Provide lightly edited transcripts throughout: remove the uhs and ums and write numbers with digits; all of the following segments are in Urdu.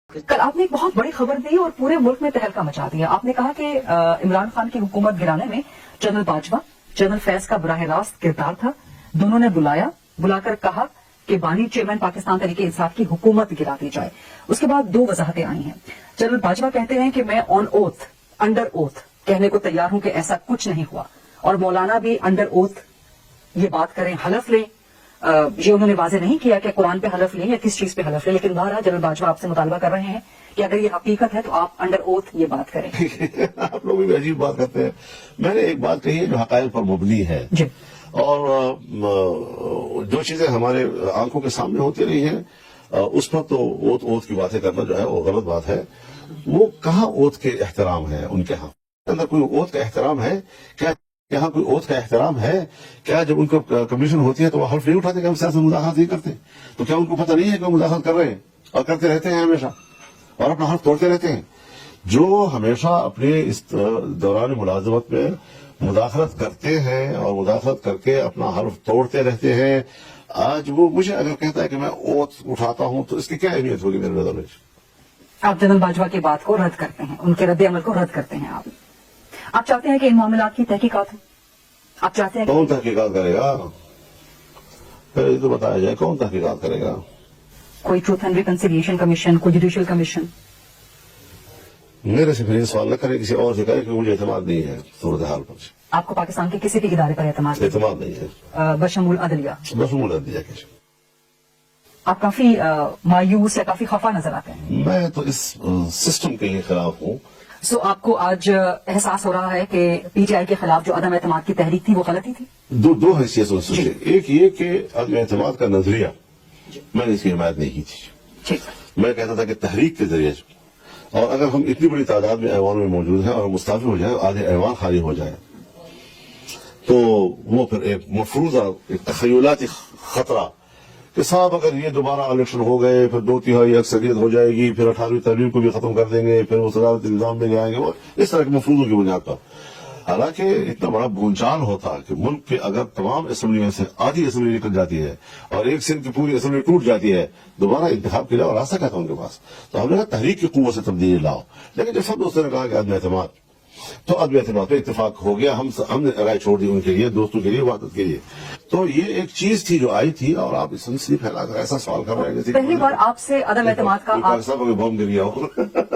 کل آپ نے ایک بہت بڑی خبر دی اور پورے ملک میں تہلکہ مچا دیا. آپ نے کہا کہ عمران خان کی حکومت گرانے میں جنرل باجوہ جنرل فیض کا براہ راست کردار تھا. دونوں نے بلا کر کہا کہ بانی چیئرمین پاکستان تحریک انصاف کی حکومت گرا دی جائے. اس کے بعد دو وضاحتیں آئی ہیں. جنرل باجوہ کہتے ہیں کہ میں آن اوتھ انڈر اوتھ کہنے کو تیار ہوں کہ ایسا کچھ نہیں ہوا, اور مولانا بھی انڈر اوتھ یہ بات کریں, حلف لیں. یہ انہوں نے واضح نہیں کیا کہ قرآن پہ حلف لیں یا کس چیز پہ حلف لیں, لیکن بہرحال جنرل باجوہ آپ سے مطالبہ کر رہے ہیں کہ اگر یہ حقیقت ہے تو آپ انڈر اوتھ یہ بات کریں. آپ لوگ بھی عجیب بات کرتے ہیں. میں نے ایک بات کہی ہے جو حقائق پر مبنی ہے, جی, اور جو چیزیں ہمارے آنکھوں کے سامنے ہوتی رہی ہیں اس پر تو اوتھ کی باتیں کرنا جو ہے وہ غلط بات ہے. وہ کہاں اوتھ کے احترام ہے ان کے ہاں اندر کوئی اوتھ کا احترام ہے کیا؟ یہاں کوئی اوتھ کا احترام ہے کیا؟ جب ان کو کمیشن ہوتی ہے تو وہ حلف نہیں اٹھاتے کہ ہم سیاست میں مداخلت نہیں کرتے, تو کیا ان کو پتہ نہیں ہے کہ وہ مداخلت کر رہے ہیں اور کرتے رہتے ہیں ہمیشہ اور اپنا حلف توڑتے رہتے ہیں؟ جو ہمیشہ اپنے اس دوران ملازمت میں مداخلت کرتے ہیں اور مداخلت کر کے اپنا حلف توڑتے رہتے ہیں, آج وہ مجھے اگر کہتا ہے کہ میں اوتھ اٹھاتا ہوں تو اس کی کیا اہمیت ہوگی میرے نظر میں؟ آپ جنرل باجوہ کی بات کو رد کرتے ہیں, ان کے رد عمل کو رد کرتے ہیں. آپ چاہتے ہیں کہ ان معاملات کی تحقیقات ہو؟ آپ چاہتے ہیں کون تحقیقات کرے گا؟ پہلے تو بتایا جائے کون تحقیقات کرے گا؟ کوئی ٹروتھ اینڈ ریکنسیلیشن کمیشن, کوئی جوڈیشل کمیشن؟ میرے سے پھر یہ سوال نہ کرے, کسی اور سے کرے, کہ مجھے اعتماد نہیں ہے صورتحال پر. آپ کو پاکستان کے کسی بھی ادارے پر اعتماد نہیں ہے بشمول عدلیہ؟ بشمول عدلیہ کے آپ کافی مایوس یا کافی خفا نظر آتے ہیں. میں تو اس سسٹم کے لیے خلاف ہوں. سو آپ کو آج احساس ہو رہا ہے کہ پی ٹی آئی کے خلاف جو عدم اعتماد کی تحریک تھی وہ غلطی تھی؟ دو حیثیتوں سے. ایک یہ کہ عدم اعتماد کا نظریہ میں نے اس کی حمایت نہیں کی تھی. میں کہتا تھا کہ تحریک کے ذریعے, اور اگر ہم اتنی بڑی تعداد میں ایوان میں موجود ہیں اور مستعفی ہو جائے, آدھے ایوان خالی ہو جائے, تو وہ پھر ایک مفروضہ ایک تخیلاتی خطرہ کہ صاحب اگر یہ دوبارہ الیکشن ہو گئے پھر 2/3 اکثریت ہو جائے گی, پھر 18ویں ترمیم کو بھی ختم کر دیں گے, پھر وہ صدارتی نظام میں لے آئیں گے, وہ اس طرح کے مفروضوں کی بنیاد پر. حالانکہ اتنا بڑا بھونچال ہوتا کہ ملک کے اگر تمام اسمبلی میں سے آدھی اسمبلی نکل جاتی ہے اور ایک سندھ کی پوری اسمبلی ٹوٹ جاتی ہے, دوبارہ انتخاب کے لیے اور راستہ کیا تھا ان کے پاس؟ تو ہم نے کہا تحریک کی قوت سے تبدیلی لاؤ. لیکن جب سب دوستوں نے کہا کہ عدم اعتماد, تو عدم اعتماد پہ اتفاق ہو گیا. ہم نے رائے چھوڑ دی ان کے لیے, دوستوں کے لیے, عبادت کے لیے. تو یہ ایک چیز تھی جو آئی تھی, اور آپ سنسنی پھیلا کر ایسا سوال کر رہے ہیں جیسے پہلی بار آپ سے عدم اعتماد کا پاکستان کو بم گر گیا ہو.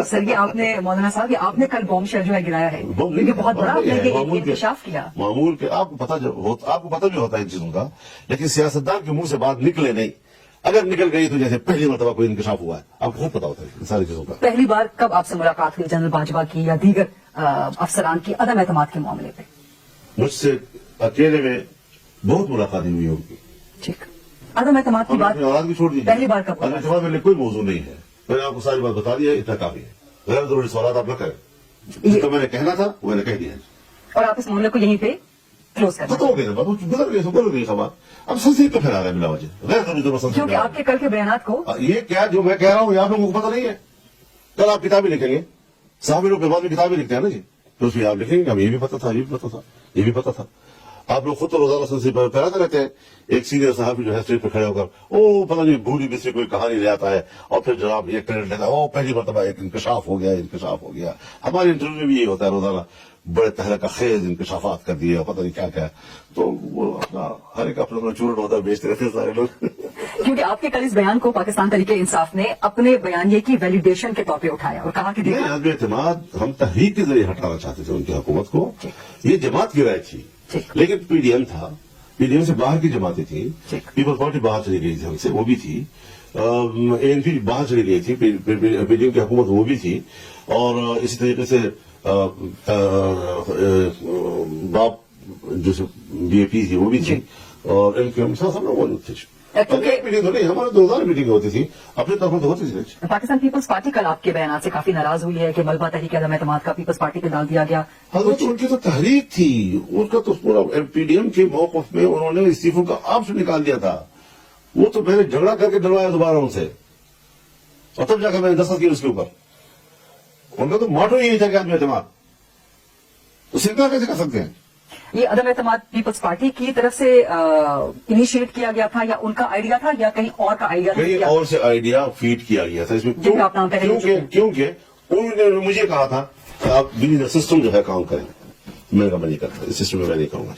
سر یہ آپ نے مولانا صاحب یہ آپ نے کل بم شیل جو ہے گرایا ہے, یہ بہت بڑا آپ نے یہ انکشاف کیا. معمول کے آپ کو پتہ بھی ہوتا ہے ان چیزوں کا, لیکن سیاستدان کے منہ سے بات نکلے نہیں. اگر نکل گئی تو جیسے پہلی مرتبہ کوئی انکشاف ہوا ہے, آپ کو خوب پتا ہوتا ہے ان ساری چیزوں کا. پہلی بار کب آپ سے ملاقات ہوئی جنرل باجوہ کی یا دیگر افسران کی عدم اعتماد کے معاملے پہ؟ مجھ سے اکیلے میں بہت ملاقاتیں ہوئی ہوگی. ٹھیک, عدم اعتماد کی بات بھی چھوڑ دیجیے. پہلی بار کب؟ عدم اعتماد میں کوئی موضوع نہیں ہے, میں نے آپ کو ساری بات بتا دی ہے, اتنا کافی ہے. غیر ضروری سوالات آپ نہ کریں. جو میں نے کہنا تھا وہ میں نے کہہ دیا ہے, اور آپ اس معاملے کو یہیں پہ کلوز کر ختم ہو گئی نا, گزر گئی خبر. اب سنسنی پہ پھیلا رہا ہے بلا وجہ, غیر ضروری کیونکہ آپ کے کل کے بیانات کو یہ کیا جو میں کہہ رہا ہوں, آپ لوگوں کو پتہ نہیں ہے. کل آپ کتابیں لکھیں گے, صحافی لوگ بعد میں کتابیں لکھتے ہیں نا جی, تو اس میں آپ لکھیں گے ہم یہ بھی پتا تھا, یہ بھی پتا تھا, یہ بھی پتا تھا. آپ لوگ خود تو روزانہ سنسنی پر پھیلاتے رہتے ہیں. ایک سینئر صحافی جو ہے اسٹیج پہ کھڑے ہو کر پتہ نہیں بھولی بسری کوئی کہانی لے آتا ہے, اور پھر جناب یہ کریڈٹ لیتا ہے, پہلی مرتبہ ایک انکشاف ہو گیا. ہمارے انٹرویو میں بھی یہی ہوتا ہے روزانہ, بڑے تہلکہ خیز انکشافات کر دیے اور پتہ نہیں کیا کیا. تو وہ اپنا ہر ایک اپنا چورن ہوتا ہے, بیچتے رہتے ہیں سارے لوگ. کیونکہ آپ کے کل اس بیان کو پاکستان تحریک انصاف نے اپنے بیانیے کی ویلیڈیشن کے طور پہ اٹھایا اور کہا کہ عدم اعتماد ہم تحریک کے ذریعے ہٹانا چاہتے تھے ان کی حکومت کو. یہ جماعت کی رائے تھی, لیکن پی ڈی ایم تھا, پی ڈی ایم سے باہر کی جماعتیں تھیں. پیپلز پارٹی باہر چلی گئی تھی ہم سے, وہ بھی تھی. اے این پی باہر چلی گئی تھی, پی ڈی ایم کی حکومت وہ بھی تھی. اور اسی طریقے سے باپ جو بی اے پی تھی وہ بھی تھی, اور ان کے ہم سب لوگ موجود تھے. ہمارے روزانہ میٹنگ ہوتی تھی, اپنے طرف سے ہوتی تھی. پاکستان پیپلز پارٹی کل آپ کے بیانات سے کافی ناراض ہوئی ہے کہ ملبہ تحریک عدم اعتماد کا پیپلز پارٹی پہ ڈال دیا گیا. ان کی تو تحریک تھی, ان کا تو پورا پی ڈی ایم کے موقف میں انہوں نے استعفوں کا آپشن نکال دیا تھا. وہ تو میں نے جھگڑا کر کے ڈلوایا دوبارہ ان سے, اور تب جا کر میں نے دستخط کیا اس کے اوپر. ان کا تو موٹو یہی تھا کہ عدم اعتماد, تو انکار کیسے کر سکتے ہیں؟ یہ عدم اعتماد پیپلز پارٹی کی طرف سے انیشیٹ کیا گیا تھا یا ان کا آئیڈیا تھا یا کہیں اور کا آئیڈیا کہیں تھا؟ اور سے آئیڈیا فیڈ کیا گیا تھا اس میں. جن کا آپ نام پہلے لے چکے ہیں. کیونکہ انہوں نے مجھے کہا تھا کہ آپ ود سسٹم جو ہے کام کریں. میں نے کہا میں نہیں کرتا, اس سسٹم میں میں نہیں کروں گا.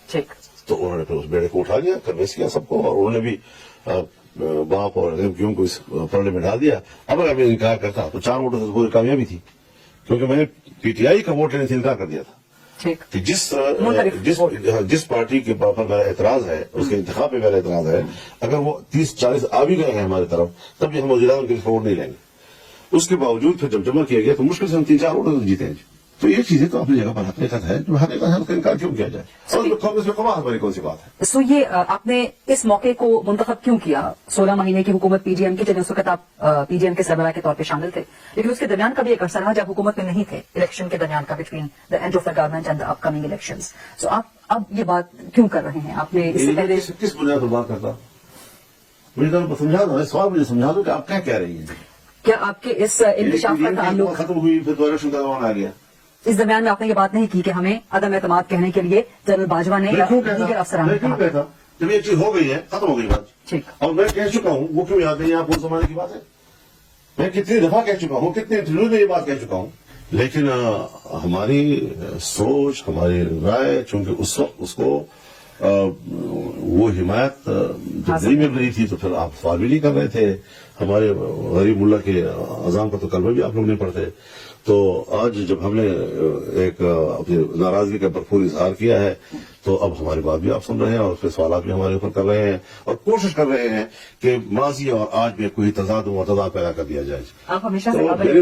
ٹھیک. تو انہوں نے پھر اس بیڑے کو اٹھا لیا, کنوینس کیا سب کو, اور انہوں نے بھی باپ اور لڑکیوں کو اس پرڑے میں ڈال دیا. اب اگر میں انکار کرتا تو 4 ووٹوں سے پوری کامیابی تھی, کیونکہ میں نے پی ٹی آئی کا ووٹ لینے سے انکار کر دیا تھا. ٹھیک. کہ جس پارٹی کے پر میرا اعتراض ہے, اس کے انتخاب پہ میرا اعتراض ہے, اگر وہ 30-40 آ بھی گئے ہیں ہماری طرف, تب بھی ہم وزیر اعظم کے ووٹ نہیں لیں گے. اس کے باوجود پھر جب جمع کیا گیا تو مشکل سے ہم 3-4 ووٹ جیتے ہیں. تو یہ چیزیں تو اپنی جگہ پر حقیقت ہے, جو حقیقت ہے اس کا انکار کیوں کیا جائے, اور اس میں کمال ہماری کون سی بات ہے. سو یہ آپ نے اس موقع کو منتخب کیوں کیا؟ 16 مہینے کی حکومت پی جی ایم کی, جب اس وقت آپ پی جی ایم کے سربراہ کے طور پہ شامل تھے, لیکن اس کے درمیان کا بھی ایک عرصہ رہا جب حکومت میں نہیں تھے, الیکشن کے درمیان کا, between the end of the government and the upcoming elections. So آپ اب یہ بات کیوں کر رہے ہیں؟ آپ نے اس سے پہلے کس بنیاد پر بات کرتا, مجھے تو سمجھا دو, سوال مجھے سمجھا دو کہ آپ کیا کہہ رہی ہیں. کیا آپ کے اس انکشاف کا تعلق ختم ہوئی پھر تو الیکشن کا زمانہ آ گیا. اس درمیان میں آپ نے یہ بات نہیں کی کہ ہمیں عدم اعتماد کہنے کے لیے جنرل باجوہ نے یا دیگر افسران نے کہا؟ کہتا جب یہ چیز ہو گئی ہے, ختم ہو گئی بات. ٹھیک. اور میں کہہ چکا ہوں, وہ کیوں یاد نہیں ہے آپ کو, زمانے کی بات ہے. میں کتنی دفعہ کہہ چکا ہوں, کتنے انٹرویو میں یہ بات کہہ چکا ہوں, لیکن ہماری سوچ, ہماری رائے, چونکہ اس وقت اس کو وہ حمایت جب نہیں مل رہی تھی تو پھر آپ سوال بھی نہیں کر رہے تھے. ہمارے غریب ملا کے اذان کا تو کلمہ بھی آپ لوگ نہیں پڑھتے. تو آج جب ہم نے ایک اپنی ناراضگی کا بھرپور اظہار کیا ہے تو اب ہماری بات بھی آپ سن رہے ہیں اور پھر سوالات بھی ہمارے اوپر کر رہے ہیں اور کوشش کر رہے ہیں کہ ماضی اور آج میں کوئی تضاد و تضاد پیدا کر دیا جائے. آپ ہمیشہ سے تو میرے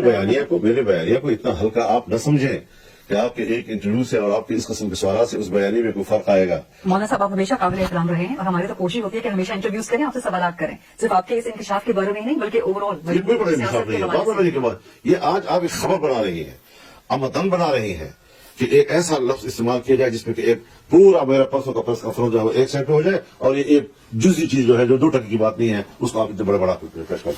بیانیہ کو اتنا ہلکا آپ نہ سمجھیں کہ آپ کے ایک انٹرویو سے اور آپ کے اس قسم کے سوالات سے اس بیانی میں کوئی فرق آئے گا. مولانا صاحب آپ ہمیشہ قابل احترام رہے ہیں اور ہماری تو کوشش ہوتی ہے کہ ہمیشہ انٹرویوز کریں, آپ سے سوالات کریں, صرف آپ کے اس انکشاف کے بارے میں نہیں بلکہ اوور آل. کوئی بڑا انکشاف نہیں ہے, بات بڑھنے کے بعد یہ آج آپ ایک خبر بنا رہی ہیں, آمدن بنا رہی ہیں کہ ایک ایسا لفظ استعمال کیا جائے جس میں کہ ایک پورا میرا پرسوں کا پریس کانفرنس جو ہے ایک سائڈ پہ ہو جائے اور یہ ایک جزئی چیز جو ہے جو 2% کی بات نہیں ہے اس کو آپ اتنے بڑا پیش کر کے